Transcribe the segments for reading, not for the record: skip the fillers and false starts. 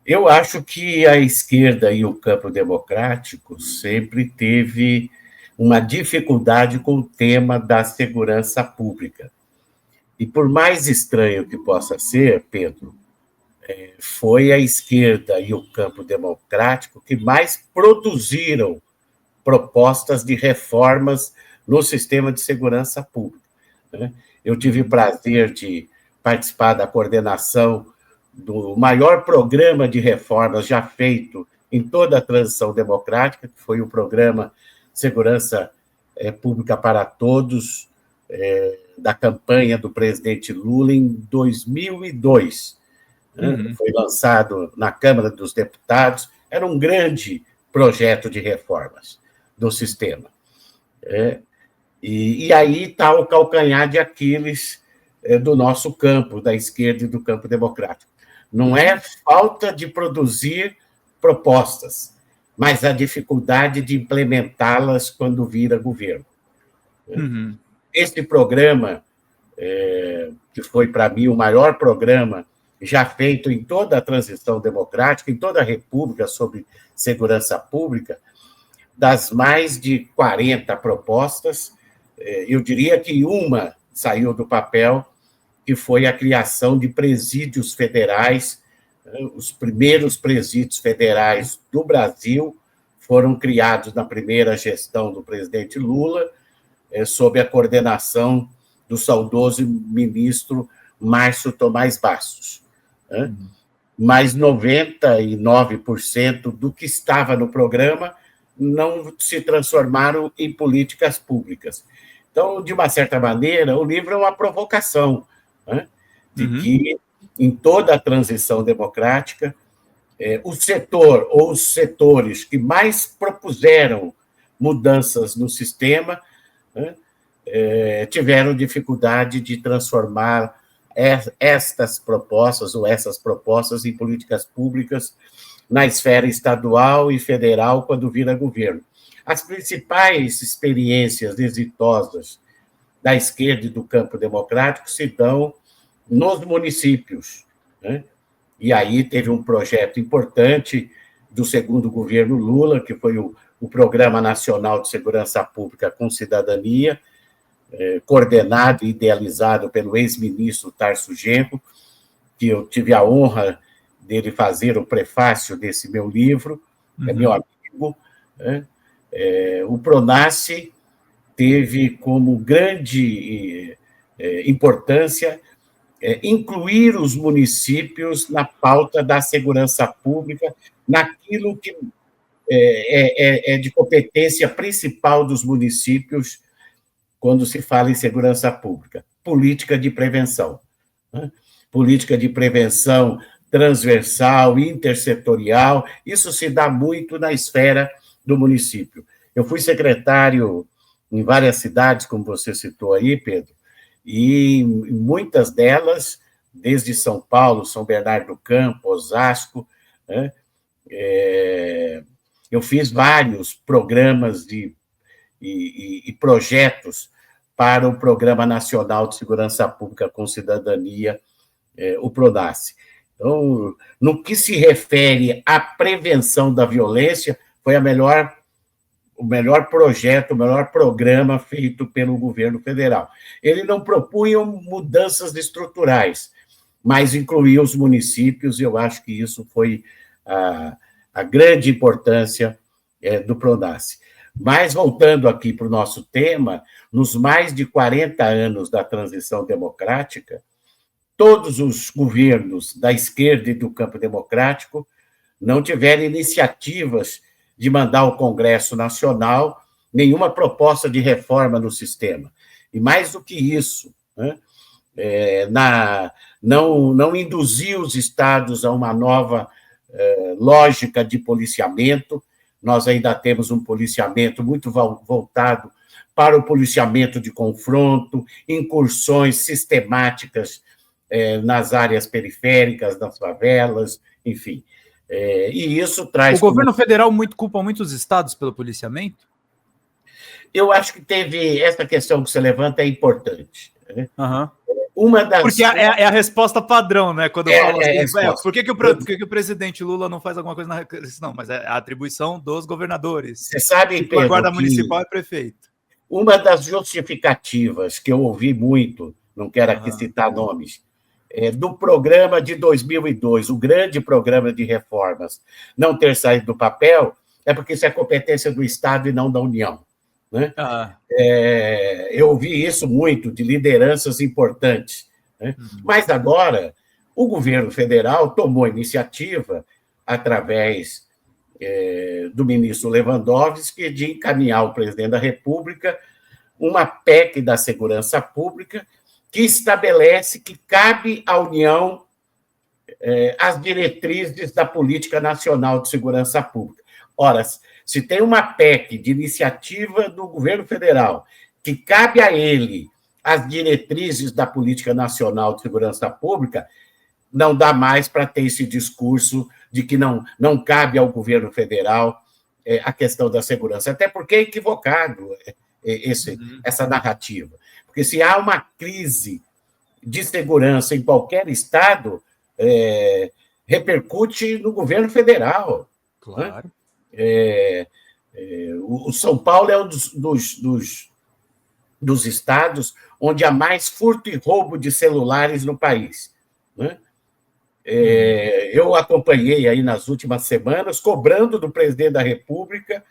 Eu acho que a esquerda e o campo democrático sempre teve uma dificuldade com o tema da segurança pública. E por mais estranho que possa ser, Pedro, foi a esquerda e o campo democrático que mais produziram propostas de reformas no sistema de segurança pública. Eu tive o prazer de participar da coordenação do maior programa de reformas já feito em toda a transição democrática, que foi o programa Segurança Pública para Todos, da campanha do presidente Lula em 2002. Foi lançado na Câmara dos Deputados, era um grande projeto de reformas do sistema. E aí está o calcanhar de Aquiles do nosso campo, da esquerda e do campo democrático. Não é falta de produzir propostas, mas a dificuldade de implementá-las quando vira governo. Esse programa, que foi, para mim, o maior programa já feito em toda a transição democrática, em toda a República, sobre segurança pública, das mais de 40 propostas, eu diria que uma saiu do papel, que foi a criação de presídios federais. Os primeiros presídios federais do Brasil foram criados na primeira gestão do presidente Lula, sob a coordenação do saudoso ministro Márcio Tomás Bastos. Mas 99% do que estava no programa não se transformaram em políticas públicas. Então, de uma certa maneira, o livro é uma provocação, de que, em toda a transição democrática, o setor ou os setores que mais propuseram mudanças no sistema tiveram dificuldade de transformar estas propostas ou essas propostas em políticas públicas na esfera estadual e federal quando vira governo. As principais experiências exitosas da esquerda e do campo democrático se dão nos municípios. E aí teve um projeto importante do segundo governo Lula, que foi o Programa Nacional de Segurança Pública com Cidadania, coordenado e idealizado pelo ex-ministro Tarso Genro, que eu tive a honra dele fazer o prefácio desse meu livro, é meu amigo. O PRONASSE teve como grande importância incluir os municípios na pauta da segurança pública, naquilo que é de competência principal dos municípios quando se fala em segurança pública: política de prevenção. Política de prevenção transversal, intersetorial, isso se dá muito na esfera do município. Eu fui secretário em várias cidades, como você citou aí, Pedro, e muitas delas, desde São Paulo, São Bernardo do Campo, Osasco, eu fiz vários programas e projetos para o Programa Nacional de Segurança Pública com Cidadania, o PRONASSE. Então, no que se refere à prevenção da violência, foi o melhor projeto, o melhor programa feito pelo governo federal. Ele não propunha mudanças estruturais, mas incluía os municípios, e eu acho que isso foi a grande importância do PRONASSE. Mas, voltando aqui para o nosso tema, nos mais de 40 anos da transição democrática, todos os governos da esquerda e do campo democrático não tiveram iniciativas de mandar ao Congresso Nacional nenhuma proposta de reforma no sistema. E mais do que isso, não induzir os estados a uma nova lógica de policiamento. Nós ainda temos um policiamento muito voltado para o policiamento de confronto, incursões sistemáticas nas áreas periféricas, nas favelas, enfim. E isso traz... O governo federal culpa muitos estados pelo policiamento? Eu acho que teve... Essa questão que você levanta é importante. Porque é a resposta padrão, né? Quando eu falo assim, por que o presidente Lula não faz alguma coisa na... Não, mas é a atribuição dos governadores. Você sabe, Pedro, a guarda municipal é prefeito. Uma das justificativas que eu ouvi muito, não quero aqui citar nomes, do programa de 2002, o grande programa de reformas, não ter saído do papel, é porque isso é competência do Estado e não da União. Né? Eu ouvi isso muito de lideranças importantes. Né? Mas agora, o governo federal tomou a iniciativa, através do ministro Lewandowski, de encaminhar ao presidente da República uma PEC da segurança pública que estabelece que cabe à União as diretrizes da Política Nacional de Segurança Pública. Ora, se tem uma PEC de iniciativa do governo federal que cabe a ele as diretrizes da Política Nacional de Segurança Pública, não dá mais para ter esse discurso de que não cabe ao governo federal a questão da segurança, até porque é equivocado essa narrativa. Porque se há uma crise de segurança em qualquer estado, repercute no governo federal. Claro. Né? O São Paulo é um dos estados onde há mais furto e roubo de celulares no país. Né? Eu acompanhei aí nas últimas semanas, cobrando do presidente da República,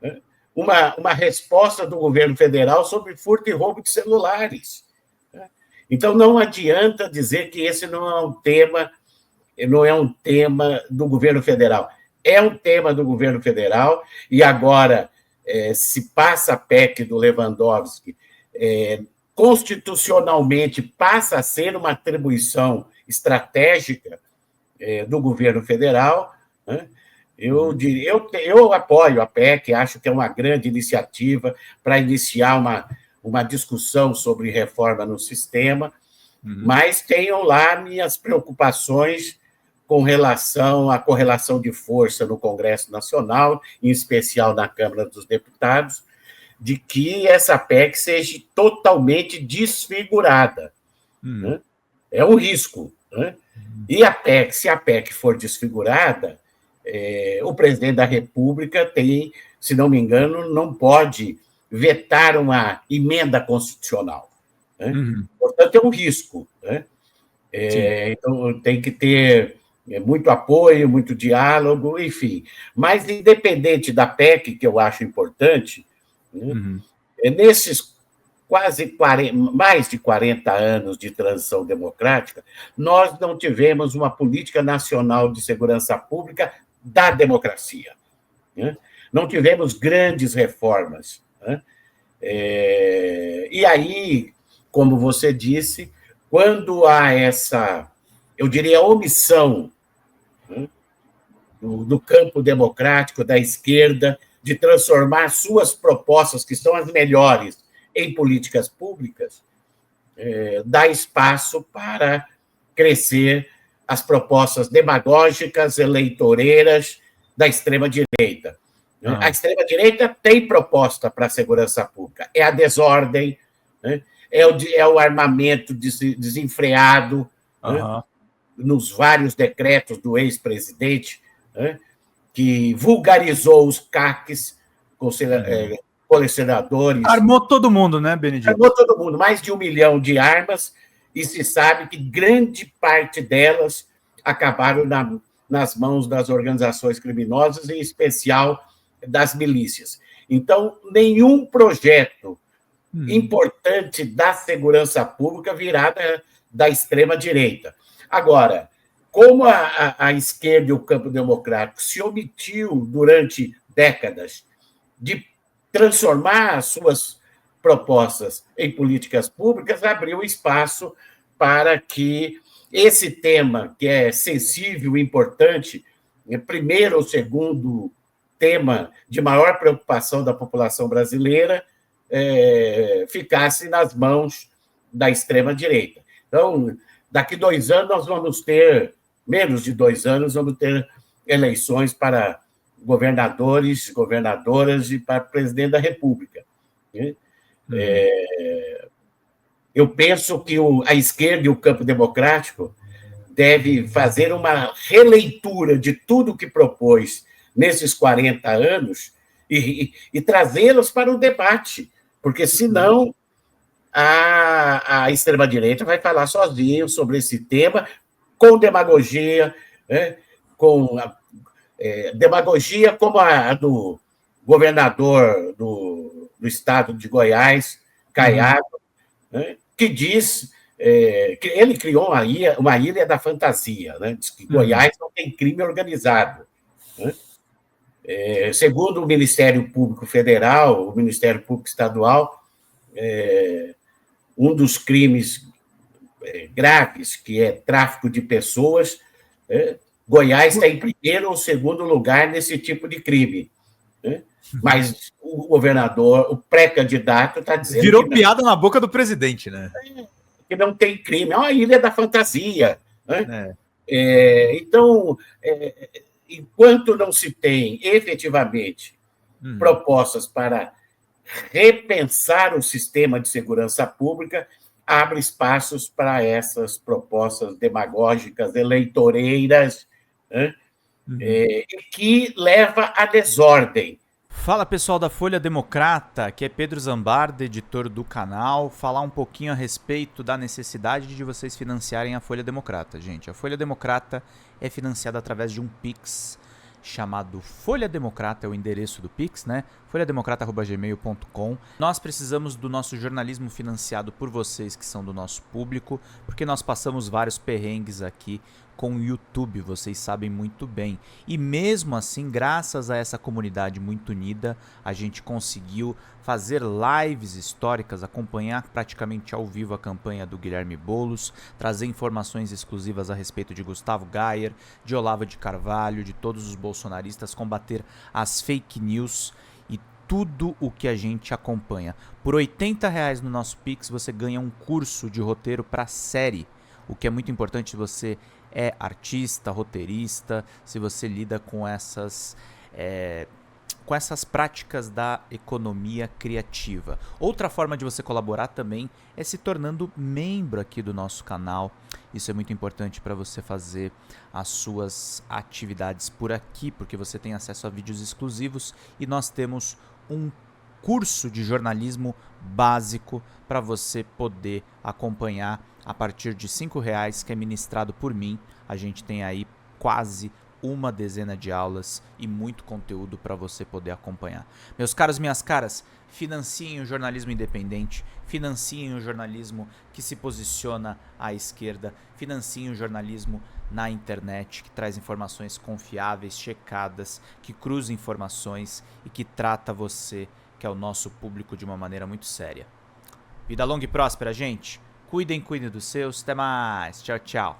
né, uma resposta do governo federal sobre furto e roubo de celulares. Né? Então, não adianta dizer que esse não é um tema do governo federal. É um tema do governo federal, e agora se passa a PEC do Lewandowski, constitucionalmente passa a ser uma atribuição estratégica do governo federal. Né? Eu apoio a PEC, acho que é uma grande iniciativa para iniciar uma discussão sobre reforma no sistema, mas tenho lá minhas preocupações com relação à correlação de força no Congresso Nacional, em especial na Câmara dos Deputados, de que essa PEC seja totalmente desfigurada. Né? É um risco. Né? E se a PEC for desfigurada, o presidente da República tem, se não me engano, não pode vetar uma emenda constitucional. Né? Portanto, é um risco. Né? Então, tem que ter muito apoio, muito diálogo, enfim. Mas, independente da PEC, que eu acho importante, né? Nesses mais de 40 anos de transição democrática, nós não tivemos uma política nacional de segurança pública da democracia. Né? Não tivemos grandes reformas. Né? E aí, como você disse, quando há essa, eu diria, omissão, né, do campo democrático, da esquerda, de transformar suas propostas, que são as melhores, em políticas públicas, dá espaço para crescer as propostas demagógicas, eleitoreiras da extrema-direita. A extrema-direita tem proposta para a segurança pública, é a desordem, né? É o armamento desenfreado, né? Nos vários decretos do ex-presidente, né? Que vulgarizou os CACs, colecionadores. Armou todo mundo, né, Benedito? Armou todo mundo, mais de 1 milhão de armas, e se sabe que grande parte delas acabaram nas mãos das organizações criminosas, em especial das milícias. Então, nenhum projeto importante da segurança pública virá da extrema-direita. Agora, como a esquerda e o campo democrático se omitiu durante décadas de transformar as suas propostas em políticas públicas, abriu espaço para que esse tema, que é sensível e importante, primeiro ou segundo tema de maior preocupação da população brasileira, ficasse nas mãos da extrema-direita. Então, daqui 2 anos, nós vamos ter, menos de 2 anos, vamos ter eleições para governadores, governadoras e para presidente da República. Eu penso que a esquerda e o campo democrático deve fazer uma releitura de tudo que propôs nesses 40 anos e trazê-los para o debate, porque senão a extrema-direita vai falar sozinho sobre esse tema, com demagogia, né? Demagogia como a do governador do estado de Goiás, Caiado, né? Que diz que ele criou uma ilha da fantasia, né? Diz que Goiás não tem crime organizado. Né? Segundo o Ministério Público Federal, o Ministério Público Estadual, um dos crimes graves, que é tráfico de pessoas, Goiás está em primeiro ou segundo lugar nesse tipo de crime. Né? Mas o governador, o pré-candidato, está dizendo. Virou que piada na boca do presidente, né? Que não tem crime, é uma ilha da fantasia. Né? Então, enquanto não se tem efetivamente propostas para repensar o sistema de segurança pública, abre espaços para essas propostas demagógicas, eleitoreiras, né? Que leva à desordem. Fala, pessoal da Folha Democrata, aqui é Pedro Zambarda, editor do canal, falar um pouquinho a respeito da necessidade de vocês financiarem a Folha Democrata, gente. A Folha Democrata é financiada através de um Pix chamado Folha Democrata, é o endereço do Pix, né? folhademocrata@gmail.com. Nós precisamos do nosso jornalismo financiado por vocês que são do nosso público, porque nós passamos vários perrengues aqui com o YouTube, vocês sabem muito bem. E mesmo assim, graças a essa comunidade muito unida, a gente conseguiu fazer lives históricas, acompanhar praticamente ao vivo a campanha do Guilherme Boulos, trazer informações exclusivas a respeito de Gustavo Gayer, de Olavo de Carvalho, de todos os bolsonaristas, combater as fake news e tudo o que a gente acompanha. Por R$80 no nosso Pix, você ganha um curso de roteiro para série, o que é muito importante se você é artista, roteirista, se você lida com essas práticas da economia criativa. Outra forma de você colaborar também é se tornando membro aqui do nosso canal. Isso é muito importante para você fazer as suas atividades por aqui, porque você tem acesso a vídeos exclusivos e nós temos um curso de jornalismo básico para você poder acompanhar a partir de R$5, que é ministrado por mim. A gente tem aí quase uma dezena de aulas e muito conteúdo para você poder acompanhar. Meus caros, minhas caras, financiem o jornalismo independente, financiem o jornalismo que se posiciona à esquerda, financiem o jornalismo na internet, que traz informações confiáveis, checadas, que cruza informações e que trata você, que é o nosso público, de uma maneira muito séria. Vida longa e próspera, gente. Cuidem dos seus. Até mais. Tchau, tchau.